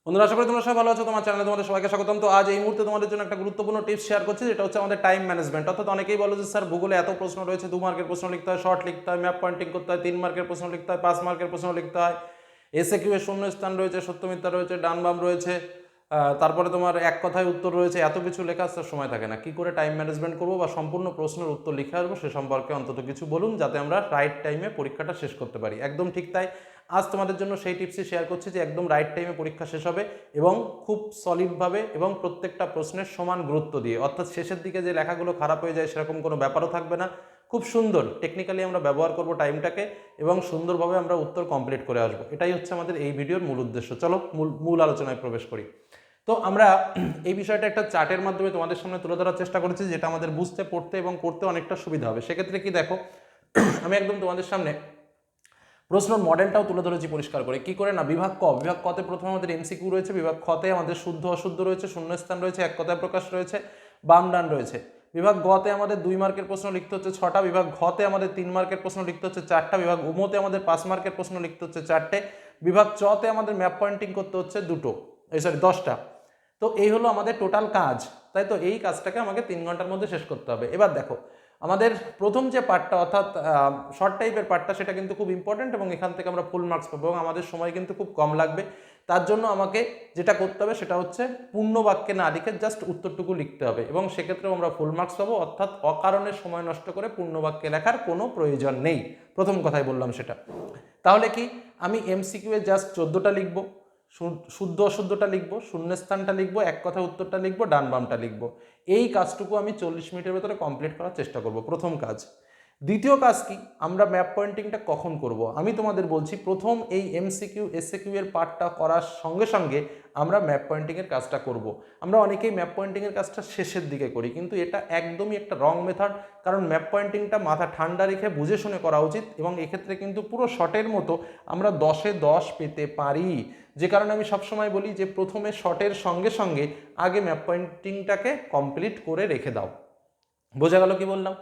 বন্ধুরা, আশা করি তোমরা সবাই ভালো আছো। তোমার চ্যানেলে তোমাদের সবাইকে স্বাগতম। তো আজ এই মুহূর্তে তোমাদের জন্য একটা গুরুত্বপূর্ণ টিপস শেয়ার করছি, যেটা হচ্ছে আমাদের টাইম ম্যানেজমেন্ট। অর্থাৎ অনেকেই বলো যে স্যার ভূগোলে এত প্রশ্ন রয়েছে, 2 মার্কের প্রশ্ন লিখতে হয়, শর্ট লিখতে হয়, ম্যাপ পয়েন্টিং করতে হয়, 3 মার্কের প্রশ্ন লিখতে হয়, 5 মার্কের প্রশ্ন লিখতে হয়, এসএ কিউ এর শূন্য স্থান রয়েছে, সত্য মিথ্যা রয়েছে, ডান বাম রয়েছে, তারপরে তোমার এক কথায় উত্তর রয়েছে, এত কিছু লেখা তার সময় থাকে না। কি করে টাইম ম্যানেজমেন্ট করবো বা সম্পূর্ণ প্রশ্নের উত্তর লিখে আসবো সে সম্পর্কে অন্তত কিছু বলুন, যাতে আমরা রাইট টাইমে পরীক্ষাটা শেষ করতে পারি। একদম ঠিক তাই, আজ তোমাদের জন্য সেই টিপসই শেয়ার করছি যে একদম রাইট টাইমে পরীক্ষা শেষ হবে এবং খুব সলিডভাবে এবং প্রত্যেকটা প্রশ্নের সমান গুরুত্ব দিয়ে। অর্থাৎ শেষের দিকে যে লেখাগুলো খারাপ হয়ে যায় সেরকম কোনো ব্যাপারও থাকবে না। খুব সুন্দর টেকনিক্যালি আমরা ব্যবহার করব টাইমটাকে এবং সুন্দরভাবে আমরা উত্তর কমপ্লিট করে আসবো। এটাই হচ্ছে আমাদের এই ভিডিওর মূল উদ্দেশ্য। চলো মূল আলোচনায় প্রবেশ করি। তো আমরা এই বিষয়টা একটা চার্টের মাধ্যমে তোমাদের সামনে তুলে ধরার চেষ্টা করেছি, যেটা আমাদের বুঝতে, পড়তে এবং করতে অনেকটা সুবিধা হবে। সেক্ষেত্রে কি দেখো, আমি একদম তোমাদের সামনে প্রশ্নের মডেলটাও তুলে ধরেছি পরিষ্কার করে। কি করে না, বিভাগ কতে প্রথমে আমাদের এমসিকিউ রয়েছে, বিভাগ খতে আমাদের শুদ্ধ অশুদ্ধ রয়েছে, শূন্যস্থান রয়েছে, এক কথায় প্রকাশ রয়েছে, বাম ডান রয়েছে। বিভাগ গতে আমাদের 2 মার্কের প্রশ্ন লিখতে হচ্ছে 6টা, বিভাগ ঘতে আমাদের 3 মার্কের প্রশ্ন লিখতে হচ্ছে 4টা, বিভাগ উমতে আমাদের 5 মার্কের প্রশ্ন লিখতে হচ্ছে 4টে, বিভাগ চতে আমাদের ম্যাপ পয়েন্টিং করতে হচ্ছে 10টা। তো এই হলো আমাদের টোটাল কাজ, তাই তো। এই কাজটাকে আমাকে 3 ঘন্টার মধ্যে শেষ করতে হবে। এবার দেখো, আমাদের প্রথম যে পার্টটা অর্থাৎ শর্ট টাইপের পার্টটা, সেটা কিন্তু খুব ইম্পর্টেন্ট এবং এখান থেকে আমরা ফুল মার্কস পাবো এবং আমাদের সময় কিন্তু খুব কম লাগবে। তার জন্য আমাকে যেটা করতে হবে সেটা হচ্ছে পূর্ণ বাক্যে না লিখে জাস্ট উত্তরটুকু লিখতে হবে এবং সেক্ষেত্রেও আমরা ফুল মার্কস পাবো। অর্থাৎ অকারণে সময় নষ্ট করে পূর্ণ বাক্যে লেখার কোনো প্রয়োজন নেই। প্রথম কথাই বললাম সেটা। তাহলে কি, আমি এমসিকিউ এ জাস্ট 14টা লিখবো, শুদ্ধ অশুদ্ধটা লিখবো, শূন্যস্থানটা লিখবো, এক কথা উত্তরটা লিখবো, ডান বামটা লিখবো। এই কাজটুকু আমি 40 মিনিটের ভেতরে কমপ্লিট করার চেষ্টা করব, প্রথম কাজ। দ্বিতীয় কাজ কি, আমরা ম্যাপ পয়েন্টিংটা কখন করব? আমি তোমাদের বলছি, প্রথম এই এমসিকিউ এসএকিউ এর পার্টটা করার সঙ্গে সঙ্গে আমরা ম্যাপ পয়েন্টিংয়ের কাজটা করব। আমরা অনেকেই ম্যাপ পয়েন্টিংয়ের কাজটা শেষের দিকে করি, কিন্তু এটা একদমই একটা রং মেথড। কারণ ম্যাপ পয়েন্টিংটা মাথা ঠান্ডা রেখে বুঝে শুনে করা উচিত এবং এক্ষেত্রে কিন্তু পুরো শটের মতো আমরা 10-এ 10 পেতে পারি। যে কারণে আমি সবসময় বলি যে প্রথমে শটের সঙ্গে সঙ্গে আগে ম্যাপ পয়েন্টিংটাকে কমপ্লিট করে রেখে দাও। বোঝা গেল কি বললাম?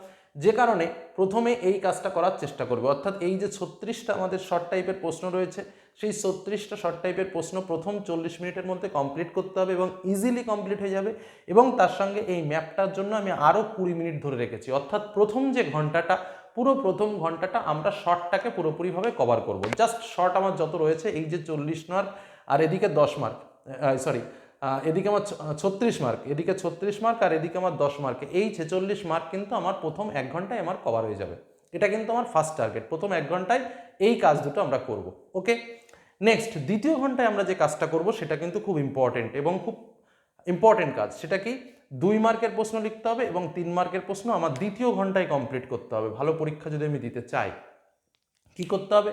যে কারণে প্রথমে এই কাজটা করার চেষ্টা করবে। অর্থাৎ এই যে 36টা আমাদের শর্ট টাইপের প্রশ্ন রয়েছে, সেই 36টা শর্ট টাইপের প্রশ্ন প্রথম 40 মিনিটের মধ্যে কমপ্লিট করতে হবে এবং ইজিলি কমপ্লিট হয়ে যাবে। এবং তার সঙ্গে এই ম্যাপটার জন্য আমি আরও 20 মিনিট ধরে রেখেছি। অর্থাৎ প্রথম যে ঘন্টাটা, পুরো প্রথম ঘন্টাটা আমরা শর্টটাকে পুরোপুরিভাবে কভার করব। জাস্ট শর্ট আমার যত রয়েছে, এই যে 40 মার্ক আর এদিকে 10 মার্ক, সরি, এদিকে আমার 36 মার্ক, এদিকে 36 মার্ক আর এদিকে আমার 10 মার্ক, এই 46 মার্ক কিন্তু আমার প্রথম 1 ঘন্টায় আমার কভার হয়ে যাবে। এটা কিন্তু আমার ফার্স্ট টার্গেট, প্রথম 1 ঘন্টায় এই কাজ দুটো আমরা করব। ওকে, নেক্সট দ্বিতীয় ঘন্টায় আমরা যে কাজটা করব সেটা কিন্তু খুব ইম্পর্টেন্ট এবং খুব ইম্পর্টেন্ট কাজ। সেটা কি, 2 মার্কের প্রশ্ন লিখতে হবে এবং 3 মার্কের প্রশ্ন আমার দ্বিতীয় ঘন্টায় কমপ্লিট করতে হবে। ভালো পরীক্ষা যদি আমি দিতে চাই, কি করতে হবে?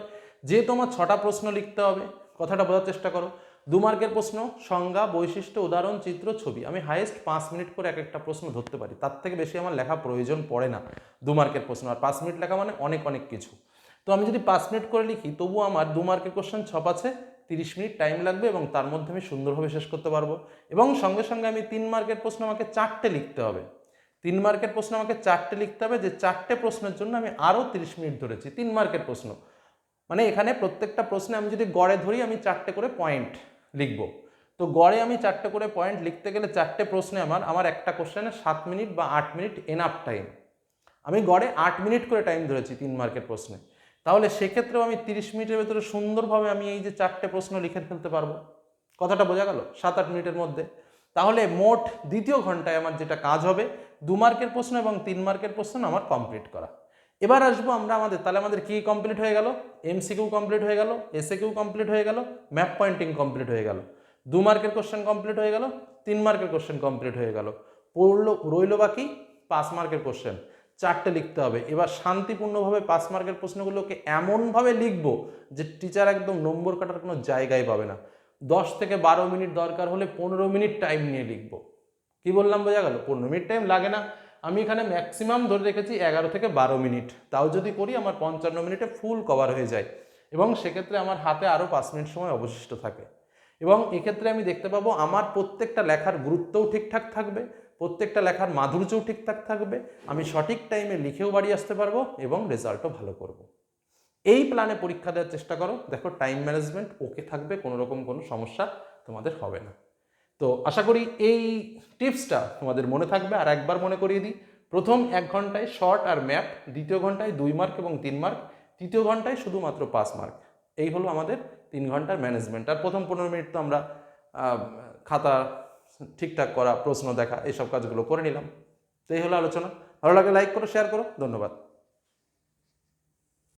যেহেতু আমার 6টা প্রশ্ন লিখতে হবে, কথাটা বোঝার চেষ্টা করো। 2 মার্কের প্রশ্ন, সংজ্ঞা, বৈশিষ্ট্য, উদাহরণ, চিত্র, ছবি। আমি হাইয়েস্ট 5 মিনিট করে এক একটা প্রশ্ন ধরতে পারি, তার থেকে বেশি আমার লেখা প্রয়োজন পড়ে না 2 মার্কের প্রশ্ন। আর 5 মিনিট লেখা মানে অনেক অনেক কিছু। তো আমি যদি 5 মিনিট করে লিখি, তবু আমার 2 মার্কের কোশ্চেন 6 আছে, 30 মিনিট টাইম লাগবে এবং তার মধ্যে আমি সুন্দরভাবে শেষ করতে পারবো। এবং সঙ্গে সঙ্গে আমি 3 মার্কের প্রশ্ন আমাকে 4টে লিখতে হবে। 3 মার্কের প্রশ্ন আমাকে 4টে লিখতে হবে, যে 4টে প্রশ্নের জন্য আমি আরও 30 মিনিট ধরেছি। 3 মার্কের প্রশ্ন মানে এখানে প্রত্যেকটা প্রশ্নে আমি যদি গড়ে ধরি, আমি 4টে করে পয়েন্ট লিখব। তো গড়ে আমি 4টে করে পয়েন্ট লিখতে গেলে 4টে প্রশ্নে আমার একটা কোশ্চেনে 7 মিনিট বা 8 মিনিট এনাফ টাইম। আমি গড়ে 8 মিনিট করে টাইম ধরেছি 3 মার্কের প্রশ্নে। তাহলে সেক্ষেত্রেও আমি 30 মিনিটের ভেতরে সুন্দরভাবে আমি এই যে 4টে প্রশ্ন লিখে ফেলতে পারবো। কথাটা বোঝা গেল? 7-8 মিনিটের মধ্যে। তাহলে মোট দ্বিতীয় ঘন্টায় আমার যেটা কাজ হবে, 2 মার্কের প্রশ্ন এবং 3 মার্কের প্রশ্ন আমার কমপ্লিট করা। এবার আসবো আমরা তাহলে আমাদের কি কমপ্লিট হয়ে গেল? এমসিকিউ কমপ্লিট হয়ে গেল, এসএকিউ কমপ্লিট হয়ে গেল, ম্যাপ পয়েন্টিং কমপ্লিট হয়ে গেল, 2 মার্কের কোশ্চেন কমপ্লিট হয়ে গেল, 3 মার্কের কোশ্চেন কমপ্লিট হয়ে গেল। রইল বাকি 5 মার্কের কোশ্চেন, 4টে লিখতে হবে। এবার শান্তিপূর্ণভাবে 5 মার্কের প্রশ্নগুলোকে এমনভাবে লিখবো যে টিচার একদম নম্বর কাটার কোনো জায়গায় পাবে না। 10 থেকে 12 মিনিট, দরকার হলে 15 মিনিট টাইম নিয়ে লিখবো। কি বললাম, বোঝা গেল? 15 মিনিট টাইম লাগে না। আমি এখানে ম্যাক্সিমাম ধরে রেখেছি 11 থেকে 12 মিনিট। তাও যদি করি, আমার 55 মিনিটে ফুল কভার হয়ে যায় এবং সেক্ষেত্রে আমার হাতে আরও 5 মিনিট সময় অবশিষ্ট থাকে। এবং এক্ষেত্রে আমি দেখতে পাবো আমার প্রত্যেকটা লেখার গুরুত্বও ঠিকঠাক থাকবে, প্রত্যেকটা লেখার মাধুর্যও ঠিকঠাক থাকবে, আমি সঠিক টাইমে লিখেও বাড়ি আসতে পারবো এবং রেজাল্টও ভালো করব। এই প্ল্যানে পরীক্ষা দেওয়ার চেষ্টা করো। দেখো, টাইম ম্যানেজমেন্ট ওকে থাকবে, কোনো রকম কোনো সমস্যা তোমাদের হবে না। তো আশা করি এই টিপসটা তোমাদের মনে থাকবে। আর একবার মনে করিয়ে দিই, প্রথম 1 ঘন্টায় শর্ট আর ম্যাপ, দ্বিতীয় ঘন্টায় 2 মার্ক এবং 3 মার্ক, তৃতীয় ঘন্টায় শুধুমাত্র 5 মার্ক। এই হলো আমাদের 3 ঘন্টার ম্যানেজমেন্ট। আর প্রথম 15 মিনিট তো আমরা খাতা ঠিকঠাক করা, প্রশ্ন দেখা, এইসব কাজগুলো করে নিলাম। তো এই হলো আলোচনা। ভালো লাগলে লাইক করো, শেয়ার করো। ধন্যবাদ।